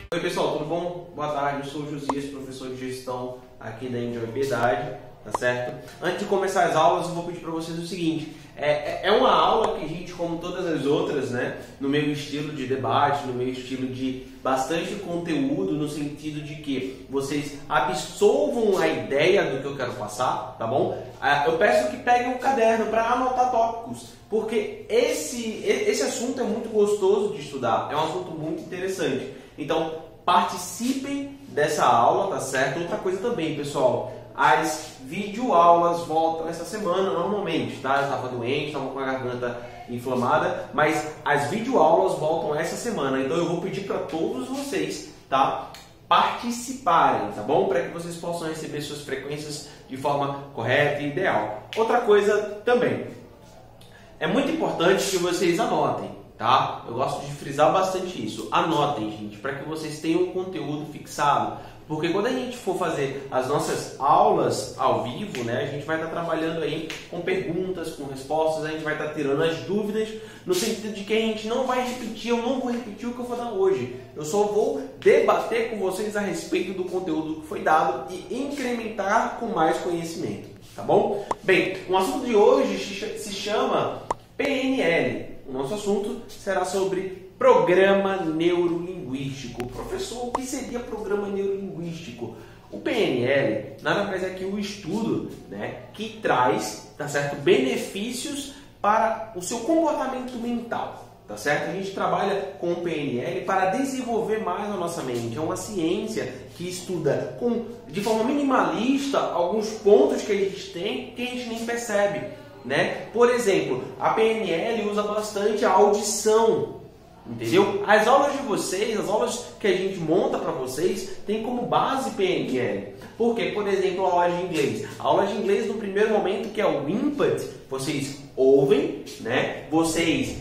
Oi pessoal, tudo bom? Boa tarde, eu sou o Josias, professor de gestão aqui da Enjoy Piedade, tá certo? Antes de começar as aulas, eu vou pedir para vocês o seguinte, é uma aula que a gente, como todas as outras, né, no meu estilo de debate, no meu estilo de bastante conteúdo, no sentido de que vocês absorvam a ideia do que eu quero passar, tá bom? Eu peço que peguem um caderno para anotar tópicos, porque esse assunto é muito gostoso de estudar, é um assunto muito interessante. Então, participem dessa aula, tá certo? Outra coisa também, pessoal, as videoaulas voltam essa semana normalmente, tá? Eu estava doente, estava com a garganta inflamada, mas as videoaulas voltam essa semana. Então, eu vou pedir para todos vocês, tá? Participarem, tá bom? Para que vocês possam receber suas frequências de forma correta e ideal. Outra coisa também, é muito importante que vocês anotem. Tá? Eu gosto de frisar bastante isso. Anotem, gente, para que vocês tenham um conteúdo fixado. Porque quando a gente for fazer as nossas aulas ao vivo, né, a gente vai estar trabalhando aí com perguntas, com respostas, a gente vai estar tirando as dúvidas, no sentido de que a gente não vai repetir, eu não vou repetir o que eu vou dar hoje. Eu só vou debater com vocês a respeito do conteúdo que foi dado e incrementar com mais conhecimento, tá bom? Bem, o assunto de hoje se chama PNL. O nosso assunto será sobre programa neurolinguístico. Professor, o que seria programa neurolinguístico? O PNL nada mais é que o estudo, né, que traz, tá certo, benefícios para o seu comportamento mental. Tá certo? A gente trabalha com o PNL para desenvolver mais a nossa mente. É uma ciência que estuda de forma minimalista alguns pontos que a gente tem que a gente nem percebe. Né? Por exemplo, a PNL usa bastante a audição, entendeu? As aulas de vocês, as aulas que a gente monta para vocês, tem como base PNL. Porque, por exemplo, a aula de inglês. A aula de inglês, no primeiro momento, que é o input, vocês ouvem, né? Vocês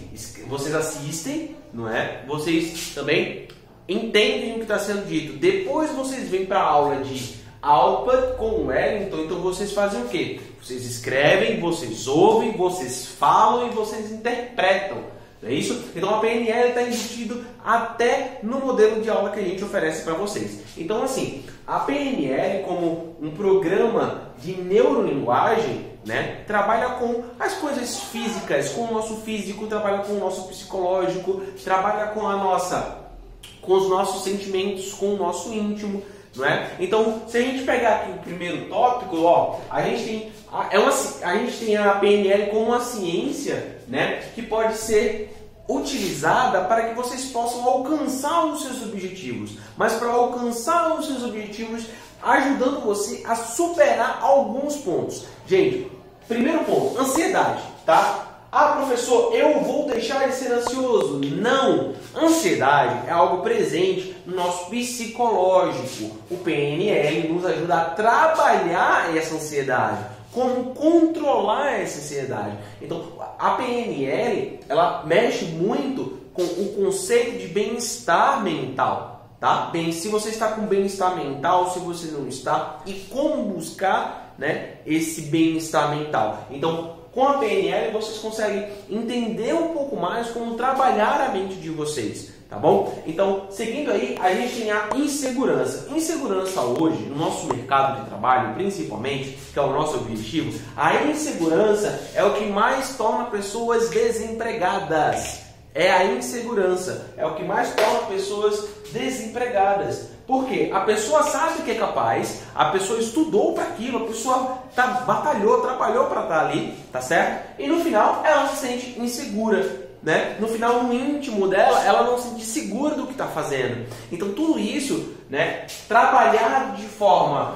assistem, não é? Vocês também entendem o que está sendo dito. Depois vocês vêm para a aula de output com o Wellington, então vocês fazem o quê? Vocês escrevem, vocês ouvem, vocês falam e vocês interpretam. Não é isso? Então a PNL está embutido até no modelo de aula que a gente oferece para vocês. Então assim, a PNL como um programa de neurolinguagem, né, trabalha com as coisas físicas, com o nosso físico, trabalha com o nosso psicológico, trabalha com os nossos sentimentos, com o nosso íntimo. Não é? Então, se a gente pegar aqui o primeiro tópico, ó, a gente tem a PNL como uma ciência, né, que pode ser utilizada para que vocês possam alcançar os seus objetivos. Mas para alcançar os seus objetivos, ajudando você a superar alguns pontos. Gente, primeiro ponto, ansiedade, tá? Ah, professor, eu vou deixar de ser ansioso. Não! Ansiedade é algo presente no nosso psicológico. O PNL nos ajuda a trabalhar essa ansiedade. Como controlar essa ansiedade. Então, a PNL, ela mexe muito com o conceito de bem-estar mental. Tá? Bem, se você está com bem-estar mental, se você não está, e como buscar, né, esse bem-estar mental. Então, com a PNL vocês conseguem entender um pouco mais como trabalhar a mente de vocês, tá bom? Então, seguindo aí, a gente tem a insegurança. Insegurança hoje, no nosso mercado de trabalho, principalmente, que é o nosso objetivo, a insegurança é o que mais torna pessoas desempregadas. É a insegurança, é o que mais torna pessoas desempregadas. Por quê? A pessoa sabe que é capaz, a pessoa estudou para aquilo, a pessoa batalhou, trabalhou para estar ali, tá certo? E no final ela se sente insegura, né? No final, no íntimo dela, ela não se sente segura do que está fazendo. Então tudo isso, né? Trabalhar de forma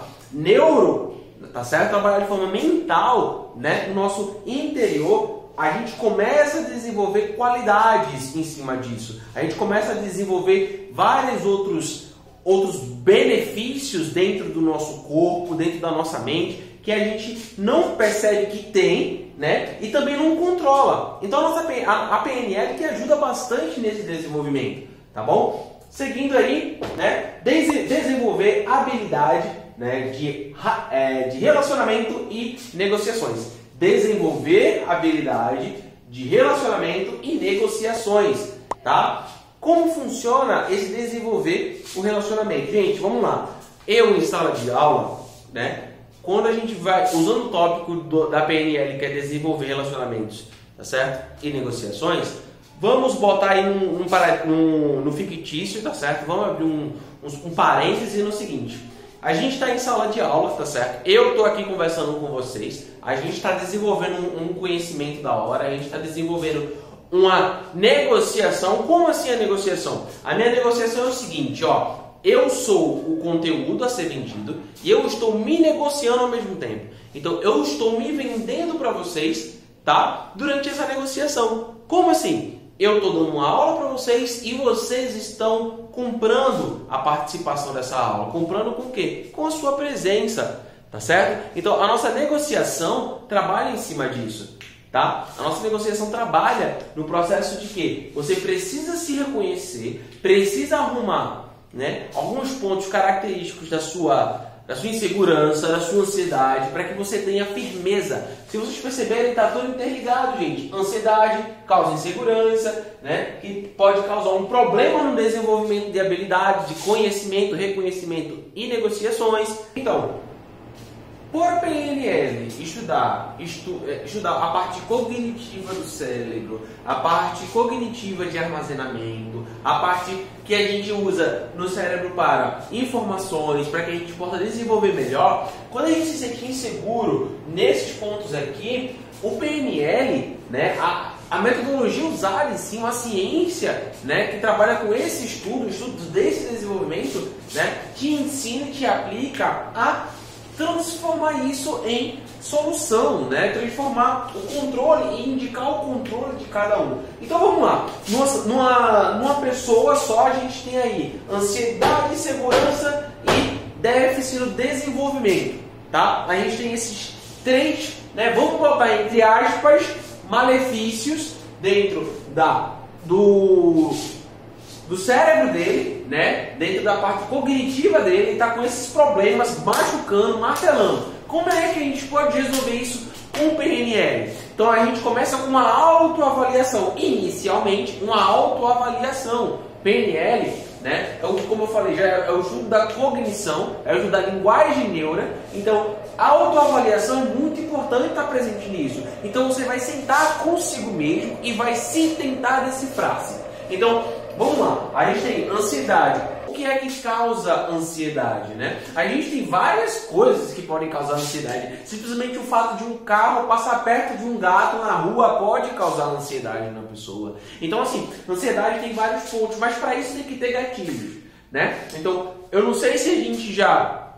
tá certo? Trabalhar de forma mental, né? No nosso interior, a gente começa a desenvolver qualidades em cima disso. A gente começa a desenvolver vários outros benefícios dentro do nosso corpo, dentro da nossa mente, que a gente não percebe que tem, né? E também não controla. Então a PNL que ajuda bastante nesse desenvolvimento, tá bom? Seguindo aí, né? Desenvolver habilidade, né, de relacionamento e negociações. Desenvolver habilidade de relacionamento e negociações, tá? Como funciona esse desenvolver o relacionamento? Gente, vamos lá. Eu em sala de aula, né? Quando a gente vai, usando o tópico da PNL, que é desenvolver relacionamentos, tá certo? E negociações, vamos botar aí no fictício, tá certo? Vamos abrir um parêntese no seguinte. A gente está em sala de aula, tá certo? Eu estou aqui conversando com vocês, a gente está desenvolvendo um conhecimento da hora, a gente está desenvolvendo uma negociação. Como assim a negociação? A minha negociação é o seguinte, ó. Eu sou o conteúdo a ser vendido e eu estou me negociando ao mesmo tempo. Então eu estou me vendendo para vocês, tá? Durante essa negociação. Como assim? Eu estou dando uma aula para vocês e vocês estão comprando a participação dessa aula. Comprando com o quê? Com a sua presença, tá certo? Então a nossa negociação trabalha em cima disso. Tá? A nossa negociação trabalha no processo de que você precisa se reconhecer, precisa arrumar, né, alguns pontos característicos da sua insegurança, da sua ansiedade, para que você tenha firmeza. Se vocês perceberem, está tudo interligado, gente. Ansiedade causa insegurança, né, que pode causar um problema no desenvolvimento de habilidades, de conhecimento, reconhecimento e negociações. Então, por PNL, estudar a parte cognitiva do cérebro, a parte cognitiva de armazenamento, a parte que a gente usa no cérebro para informações, para que a gente possa desenvolver melhor. Quando a gente se sente inseguro nesses pontos aqui, o PNL, né, a metodologia usada em si, uma ciência, né, que trabalha com esse estudos desse desenvolvimento, né, te ensina e te aplica a transformar isso em solução, né? Transformar o controle e indicar o controle de cada um. Então vamos lá, numa pessoa só a gente tem aí ansiedade, insegurança e déficit no desenvolvimento, tá? A gente tem esses três, né? Vamos botar entre aspas, malefícios dentro do cérebro dele, né? Dentro da parte cognitiva dele, ele está com esses problemas machucando, martelando. Como é que a gente pode resolver isso com o PNL? Então a gente começa com uma autoavaliação. Inicialmente, uma autoavaliação. PNL, né? Como eu falei, já é o estudo da cognição, é o estudo da linguagem neura. Então, a autoavaliação é muito importante estar presente nisso. Então você vai sentar consigo mesmo e vai se tentar decifrar-se. Então, vamos lá, a gente tem ansiedade. O que é que causa ansiedade, né? A gente tem várias coisas que podem causar ansiedade. Simplesmente o fato de um carro passar perto de um gato na rua pode causar ansiedade na pessoa. Então, assim, ansiedade tem vários pontos, mas para isso tem que ter gatilhos, né? Então, eu não sei se a gente já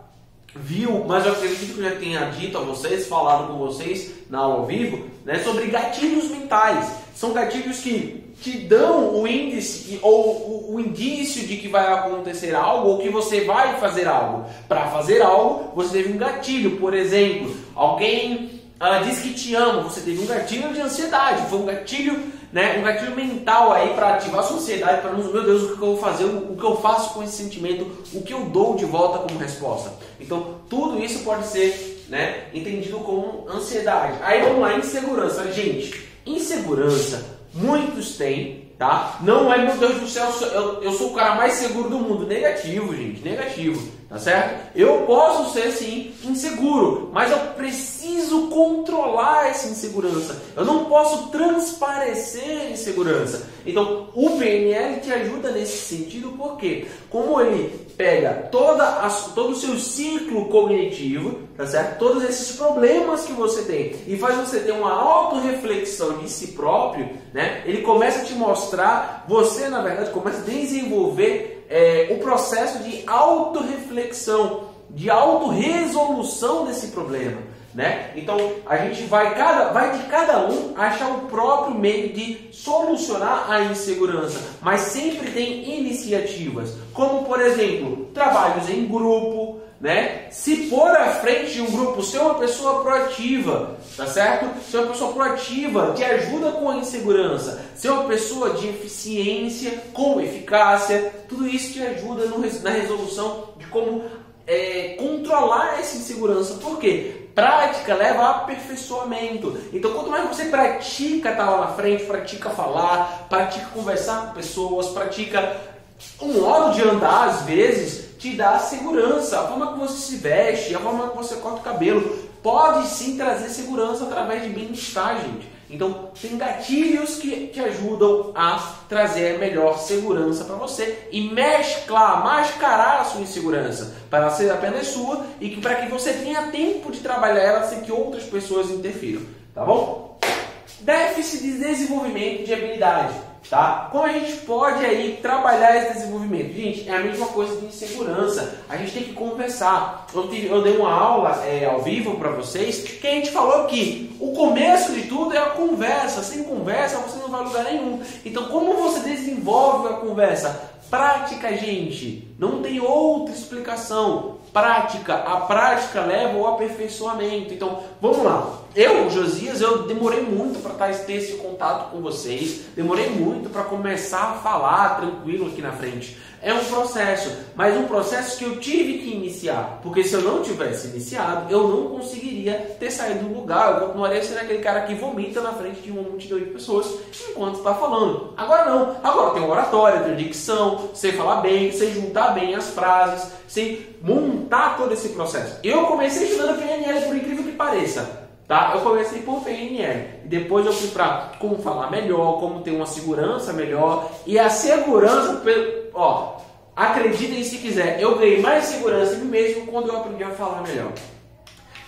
viu, mas eu acredito que eu já tenha dito a vocês, falado com vocês na aula ao vivo, né, sobre gatilhos mentais. São gatilhos que te dão o índice ou o indício de que vai acontecer algo ou que você vai fazer algo. Para fazer algo, você teve um gatilho. Por exemplo, alguém diz que te ama, você teve um gatilho de ansiedade. Foi um gatilho, né, um gatilho mental aí para ativar a sua ansiedade, para não, meu Deus, o que eu vou fazer, o que eu faço com esse sentimento, o que eu dou de volta como resposta. Então, tudo isso pode ser, né, entendido como ansiedade. Aí vamos lá, insegurança. Gente, insegurança muitos têm, tá? Não é, meu Deus do céu, eu sou o cara mais seguro do mundo. Negativo, gente, negativo, tá certo? Eu posso ser, sim, inseguro, mas eu preciso controlar essa insegurança. Eu não posso transparecer insegurança. Então, o PNL te ajuda nesse sentido, porque como ele pega todo o seu ciclo cognitivo, tá certo? Todos esses problemas que você tem e faz você ter uma autorreflexão de si próprio, né? Ele começa a te mostrar, você na verdade começa a desenvolver o processo de autorreflexão, de autorresolução desse problema. Né? Então a gente vai de cada um achar o próprio meio de solucionar a insegurança, mas sempre tem iniciativas, como por exemplo, trabalhos em grupo, né? Se pôr à frente de um grupo, ser uma pessoa proativa, tá certo? Ser uma pessoa proativa te ajuda com a insegurança, ser uma pessoa de eficiência, com eficácia, tudo isso te ajuda na resolução de como controlar essa insegurança. Por quê? prática leva a aperfeiçoamento. Então, quanto mais você pratica estar lá na frente, pratica falar, pratica conversar com pessoas, pratica um modo de andar, às vezes, te dá segurança. A forma que você se veste, a forma que você corta o cabelo, pode sim trazer segurança através de bem-estar, gente. Então, tem gatilhos que te ajudam a trazer melhor segurança para você e mascarar a sua insegurança para ela ser apenas sua e para que você tenha tempo de trabalhar ela sem que outras pessoas interfiram, tá bom? Déficit de desenvolvimento de habilidade, tá? Como a gente pode aí trabalhar esse desenvolvimento? Gente, é a mesma coisa de insegurança. A gente tem que conversar. Eu dei uma aula ao vivo para vocês que a gente falou que o começo de tudo é a conversa. Sem conversa você não vai a lugar nenhum. Então, como você desenvolve a conversa? Prática, gente. Não tem outra explicação. Prática. A prática leva ao aperfeiçoamento. Então, vamos lá. Josias, eu demorei muito para ter esse contato com vocês. Demorei muito para começar a falar tranquilo aqui na frente. É um processo, mas um processo que eu tive que iniciar. Porque se eu não tivesse iniciado, eu não conseguiria ter saído do lugar. Eu continuaria sendo aquele cara que vomita na frente de uma multidão de pessoas enquanto está falando. Agora não. Agora tem oratória, tem dicção, sei falar bem, sei juntar bem as frases, sei montar todo esse processo. Eu comecei estudando PNL, por incrível que pareça. Tá? Eu comecei por PNL, depois eu fui para como falar melhor, como ter uma segurança melhor, e a segurança, acreditem se quiser, eu ganhei mais segurança em mim mesmo quando eu aprendi a falar melhor.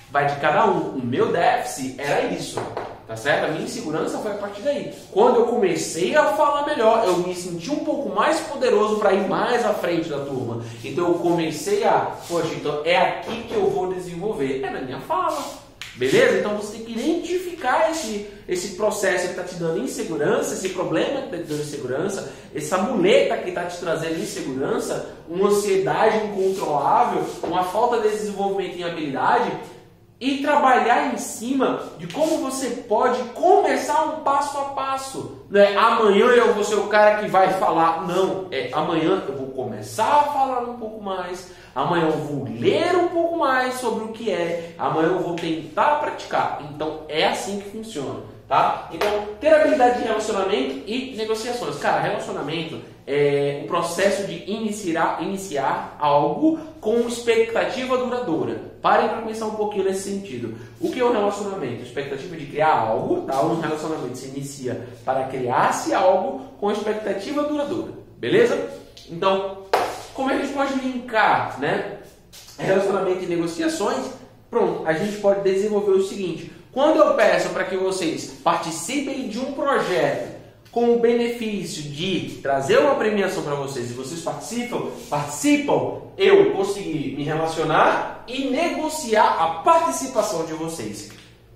Vai de cada um. O meu déficit era isso, tá certo? A minha insegurança foi a partir daí. Quando eu comecei a falar melhor, eu me senti um pouco mais poderoso para ir mais à frente da turma. Então eu comecei então é aqui que eu vou desenvolver, é na minha fala. Beleza? Então você tem que identificar esse processo que está te dando insegurança, esse problema que está te dando insegurança, essa muleta que está te trazendo insegurança, uma ansiedade incontrolável, uma falta de desenvolvimento em habilidade e trabalhar em cima de como você pode começar um passo a passo. Não é amanhã eu vou ser o cara que vai falar. Não, amanhã eu vou começar a falar um pouco mais. Amanhã eu vou ler um pouco mais sobre o que é. Amanhã eu vou tentar praticar. Então é assim que funciona, tá? Então, ter habilidade de relacionamento e negociações. Cara, relacionamento é o processo de iniciar algo com expectativa duradoura. Parem para pensar um pouquinho nesse sentido. O que é um relacionamento? Expectativa de criar algo, tá? Um relacionamento se inicia para criar-se algo com expectativa duradoura. Beleza? Então, como é que a gente pode linkar, né? Relacionamento e negociações? Pronto, a gente pode desenvolver o seguinte. Quando eu peço para que vocês participem de um projeto com o benefício de trazer uma premiação para vocês e vocês participam, eu consegui me relacionar e negociar a participação de vocês.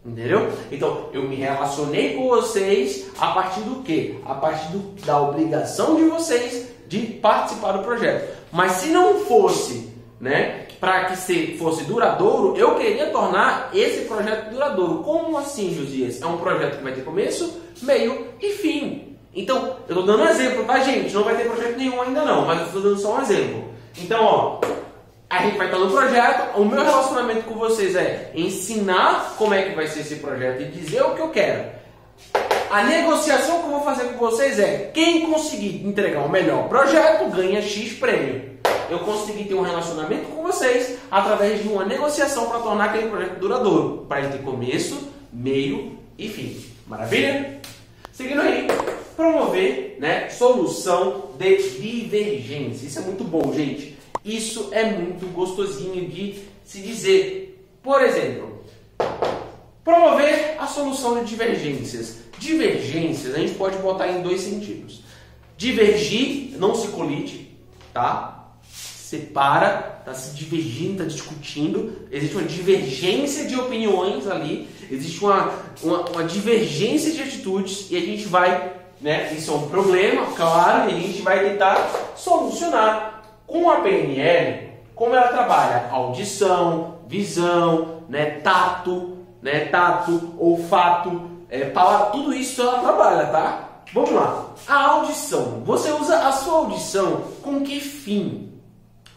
Entendeu? Então, eu me relacionei com vocês a partir do quê? A partir da obrigação de vocês de participar do projeto. Mas se não fosse, né, para que fosse duradouro, eu queria tornar esse projeto duradouro. Como assim, Josias? É um projeto que vai ter começo, meio e fim. Então, eu estou dando um exemplo, tá, gente? Não vai ter projeto nenhum ainda não, mas eu estou dando só um exemplo. Então, a gente vai estar no projeto, o meu relacionamento com vocês é ensinar como é que vai ser esse projeto e dizer o que eu quero. A negociação que eu vou fazer com vocês é quem conseguir entregar o melhor projeto ganha X prêmio. Eu consegui ter um relacionamento com vocês através de uma negociação para tornar aquele projeto duradouro, para ele ter começo, meio e fim. Maravilha? Seguindo aí, promover, né, solução de divergência. Isso é muito bom, gente. Isso é muito gostosinho de se dizer. Por exemplo, promover a solução de divergências. Divergências a gente pode botar em dois sentidos. Divergir, não se colide, tá? Separa, tá se divergindo, tá discutindo. Existe uma divergência de opiniões ali. Existe uma divergência de atitudes e a gente vai, né? Isso é um problema, claro, e a gente vai tentar solucionar. Com a PNL, como ela trabalha? Audição, visão, né? Tato, olfato, palavra, tudo isso ela trabalha, tá? Vamos lá. A audição. Você usa a sua audição com que fim?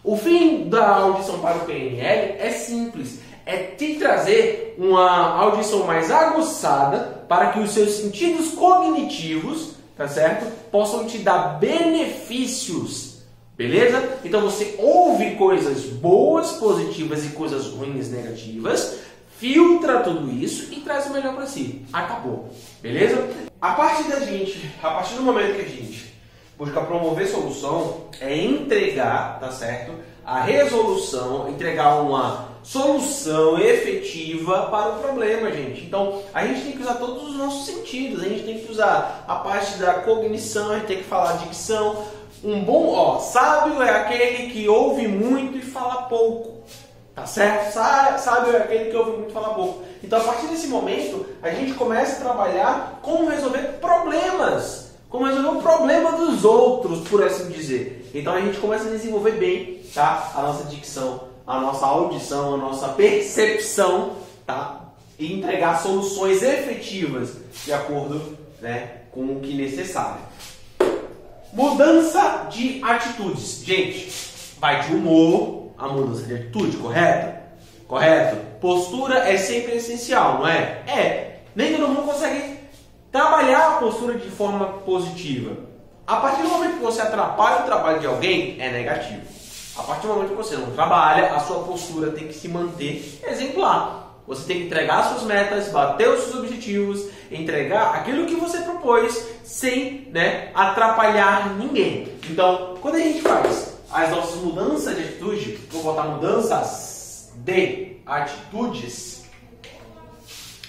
O fim da audição para o PNL é simples. é te trazer uma audição mais aguçada para que os seus sentidos cognitivos, tá certo? Possam te dar benefícios, beleza? Então você ouve coisas boas, positivas e coisas ruins, negativas, filtra tudo isso e traz o melhor para si. Acabou, beleza? A partir do momento que a gente busca promover solução, é entregar, tá certo? A resolução, entregar uma solução efetiva para o problema, gente. Então, a gente tem que usar todos os nossos sentidos. A gente tem que usar a parte da cognição, a gente tem que falar dicção. Sábio é aquele que ouve muito e fala pouco. Tá certo? Sábio é aquele que ouve muito e fala pouco. Então, a partir desse momento, a gente começa a trabalhar como resolver problemas. Como resolver o problema dos outros, por assim dizer. Então, a gente começa a desenvolver bem, tá? A nossa dicção, a nossa audição, a nossa percepção, tá? E entregar soluções efetivas de acordo, né, com o que é necessário. Mudança de atitudes. Gente, vai de humor a mudança de atitude, correto? Correto? Postura é sempre essencial, não é? Nem todo mundo consegue trabalhar a postura de forma positiva. A partir do momento que você atrapalha o trabalho de alguém, é negativo. A partir do momento que você não trabalha, a sua postura tem que se manter exemplar. Você tem que entregar suas metas, bater os seus objetivos, entregar aquilo que você propôs sem, né, atrapalhar ninguém. Então, quando a gente faz as nossas mudanças de atitude, vou botar mudanças de atitudes,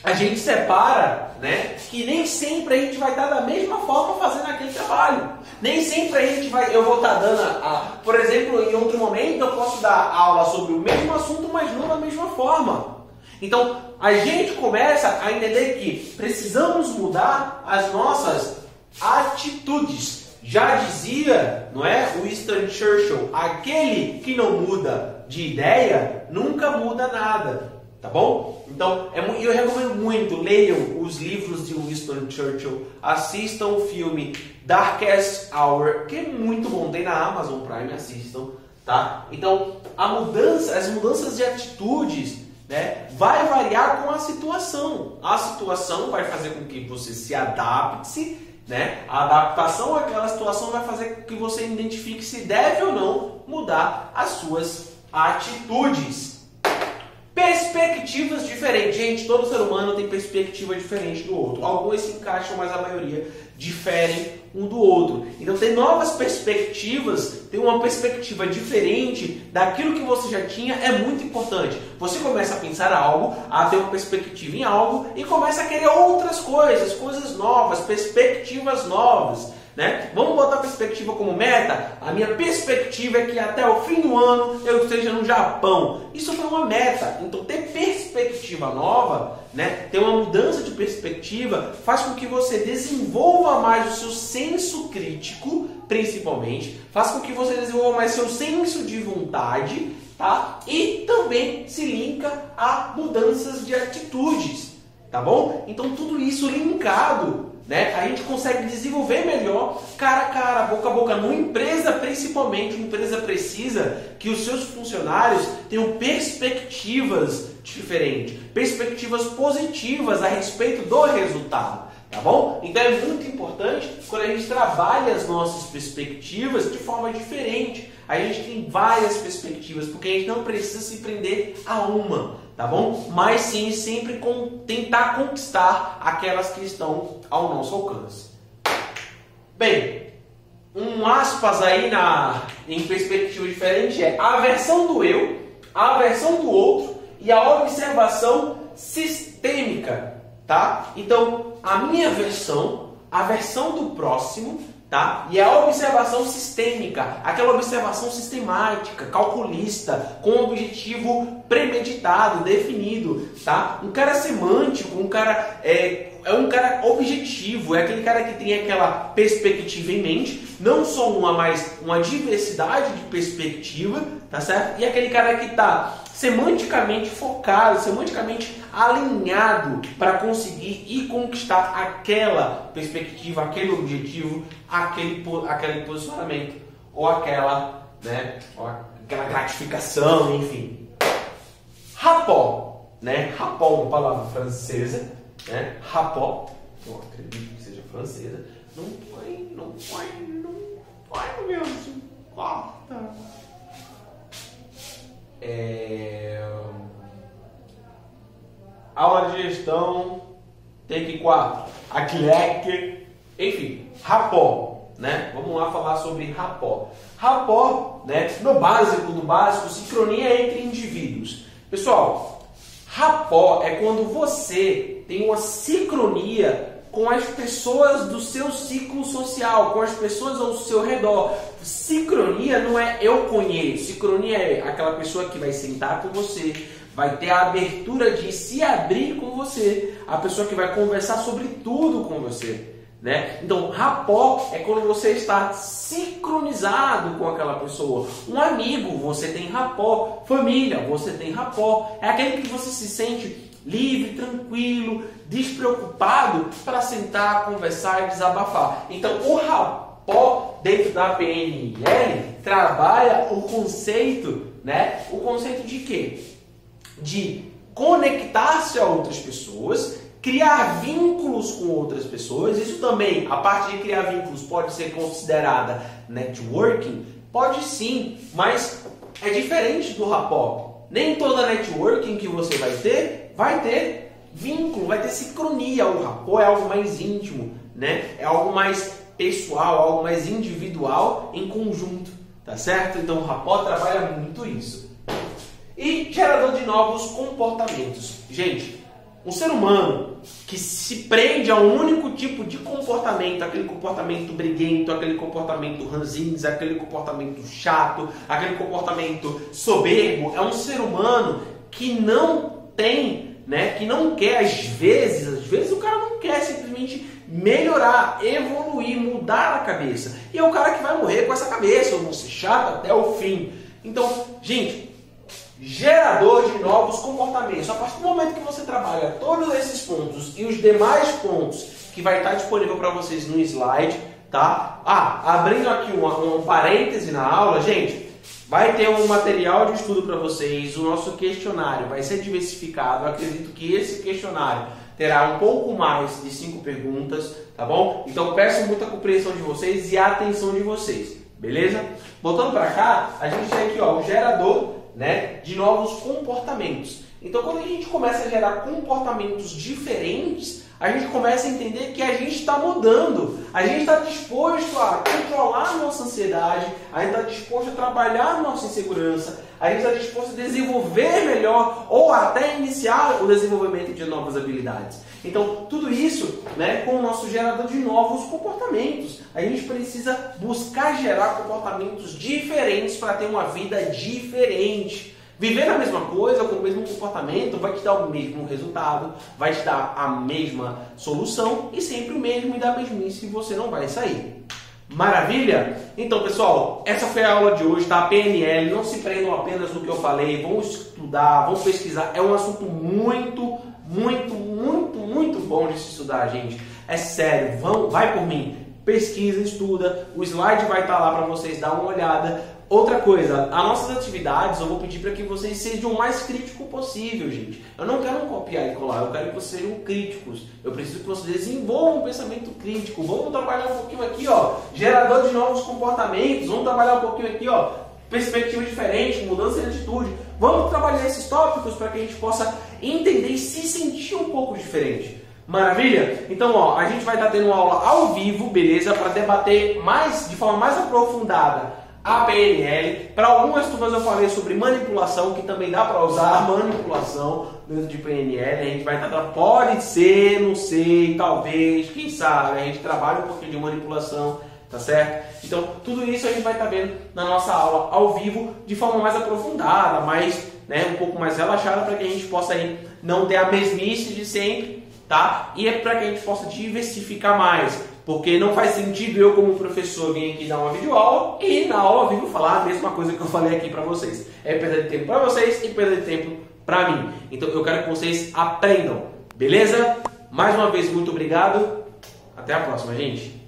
a gente separa, né, que nem sempre a gente vai estar da mesma forma fazendo aquele trabalho. Nem sempre eu vou estar dando, por exemplo, em outro momento eu posso dar aula sobre o mesmo assunto, mas não da mesma forma. Então, a gente começa a entender que precisamos mudar as nossas atitudes. Já dizia, não é, Winston Churchill, aquele que não muda de ideia nunca muda nada. Tá bom? Então, eu recomendo muito, leiam os livros de Winston Churchill, assistam o filme Darkest Hour, que é muito bom, tem na Amazon Prime, assistam, tá? Então, as mudanças de atitudes, né, vai variar com a situação. A situação vai fazer com que você se adapte, né? A adaptação àquela situação vai fazer com que você identifique se deve ou não mudar as suas atitudes. Perspectivas diferentes. Gente, todo ser humano tem perspectiva diferente do outro. Alguns se encaixam, mas a maioria diferem um do outro. Então, ter novas perspectivas, ter uma perspectiva diferente daquilo que você já tinha é muito importante. Você começa a pensar algo, a ter uma perspectiva em algo e começa a querer outras coisas, coisas novas, perspectivas novas. Né? Vamos botar a perspectiva como meta? A minha perspectiva é que até o fim do ano eu esteja no Japão. Isso foi uma meta. Então ter perspectiva nova, né? Ter uma mudança de perspectiva faz com que você desenvolva mais o seu senso crítico, principalmente. Faz com que você desenvolva mais seu senso de vontade, tá? E também se linka a mudanças de atitudes, tá bom? Então tudo isso linkado, né? A gente consegue desenvolver melhor cara a cara, boca a boca. Numa empresa, principalmente, uma empresa precisa que os seus funcionários tenham perspectivas diferentes, perspectivas positivas a respeito do resultado, tá bom? Então é muito importante quando a gente trabalha as nossas perspectivas de forma diferente. A gente tem várias perspectivas, porque a gente não precisa se prender a uma, tá bom? Mas sim, sempre tentar conquistar aquelas que estão ao nosso alcance. Bem, um aspas aí em perspectiva diferente é a versão do eu, a versão do outro e a observação sistêmica, tá? Então, a minha versão, a versão do próximo, tá? E a observação sistêmica, aquela observação sistemática, calculista, com um objetivo premeditado, definido, tá? Um cara semântico, um cara é um cara objetivo, é aquele cara que tem aquela perspectiva em mente, não só uma, mas uma diversidade de perspectiva, tá certo? E aquele cara que está semanticamente focado, semanticamente alinhado para conseguir e conquistar aquela perspectiva, aquele objetivo, aquele posicionamento ou aquela, né, ou aquela gratificação, enfim. Rapport, né? Rapport, uma palavra francesa, né? Rapport, eu acredito que seja francesa. Não vai, meu Deus, corta. Aula de gestão, take 4, Aclec, enfim, rapport, né? Vamos lá falar sobre rapport. Rapport, né? No básico do básico, sincronia entre indivíduos. Pessoal, rapport é quando você tem uma sincronia com as pessoas do seu ciclo social, com as pessoas ao seu redor. Sincronia não é eu conheço, sincronia é aquela pessoa que vai sentar com você, vai ter a abertura de se abrir com você, a pessoa que vai conversar sobre tudo com você, né? Então, rapport é quando você está sincronizado com aquela pessoa. Um amigo, você tem rapport. Família, você tem rapport. É aquele que você se sente livre, tranquilo, despreocupado para sentar, conversar e desabafar. Então, o rapport dentro da PNL trabalha o conceito, né? O conceito de quê? De conectar-se a outras pessoas, criar vínculos com outras pessoas. Isso também, a parte de criar vínculos pode ser considerada networking? Pode sim, mas é diferente do rapport. Nem toda networking que você vai ter vínculo, vai ter sincronia. O rapport é algo mais íntimo, né? É algo mais pessoal, algo mais individual em conjunto, tá certo? Então o rapport trabalha muito isso. E gerador de novos comportamentos. Gente, um ser humano que se prende a um único tipo de comportamento, aquele comportamento briguento, aquele comportamento ranzinza, aquele comportamento chato, aquele comportamento soberbo, é um ser humano que não tem, né, que não quer, às vezes o cara não quer simplesmente melhorar, evoluir, mudar a cabeça. E é o cara que vai morrer com essa cabeça, ou vão ser chato até o fim. Então, gente, gerador de novos comportamentos. A partir do momento que você trabalha todos esses pontos e os demais pontos que vai estar disponível para vocês no slide, tá? Abrindo aqui um parêntese na aula, gente, vai ter um material de estudo para vocês, o nosso questionário vai ser diversificado. Eu acredito que esse questionário terá um pouco mais de 5 perguntas, tá bom? Então peço muita compreensão de vocês e a atenção de vocês, beleza? Voltando para cá, a gente tem aqui ó, o gerador, né, de novos comportamentos. Então, quando a gente começa a gerar comportamentos diferentes, a gente começa a entender que a gente está mudando. A gente está disposto a controlar a nossa ansiedade, a gente está disposto a trabalhar a nossa insegurança, a gente está disposto a desenvolver melhor ou até iniciar o desenvolvimento de novas habilidades. Então, tudo isso, né, com o nosso gerador de novos comportamentos. A gente precisa buscar gerar comportamentos diferentes para ter uma vida diferente. Viver a mesma coisa, com o mesmo comportamento, vai te dar o mesmo resultado, vai te dar a mesma solução e sempre o mesmo e da mesmice, você não vai sair. Maravilha? Então, pessoal, essa foi a aula de hoje, tá? PNL, não se prendam apenas no que eu falei, vão estudar, vão pesquisar. É um assunto muito bom de se estudar, gente. É sério, vai por mim. Pesquisa, estuda, o slide vai estar lá para vocês dar uma olhada. Outra coisa, as nossas atividades eu vou pedir para que vocês sejam o mais crítico possível, gente. Eu não quero copiar e colar, eu quero que vocês sejam críticos. Eu preciso que vocês desenvolvam um pensamento crítico. Vamos trabalhar um pouquinho aqui, ó, gerador de novos comportamentos. Vamos trabalhar um pouquinho aqui, ó, perspectiva diferente, mudança de atitude. Vamos trabalhar esses tópicos para que a gente possa entender e se sentir um pouco diferente. Maravilha? Então, ó, a gente vai estar tendo uma aula ao vivo, beleza? Para debater de forma mais aprofundada a PNL. Para algumas turmas eu falei sobre manipulação, que também dá para usar manipulação dentro de PNL. A gente vai estar, pode ser, não sei, talvez, quem sabe, a gente trabalha um pouquinho de manipulação, tá certo? Então, tudo isso a gente vai estar vendo na nossa aula ao vivo de forma mais aprofundada, mais, né, um pouco mais relaxada, para que a gente possa aí não ter a mesmice de sempre, tá? E é para que a gente possa diversificar mais. Porque não faz sentido eu, como professor, vir aqui dar uma videoaula e na aula ao vivo falar a mesma coisa que eu falei aqui para vocês. É perda de tempo para vocês e perda de tempo para mim. Então eu quero que vocês aprendam, beleza? Mais uma vez, muito obrigado. Até a próxima, gente.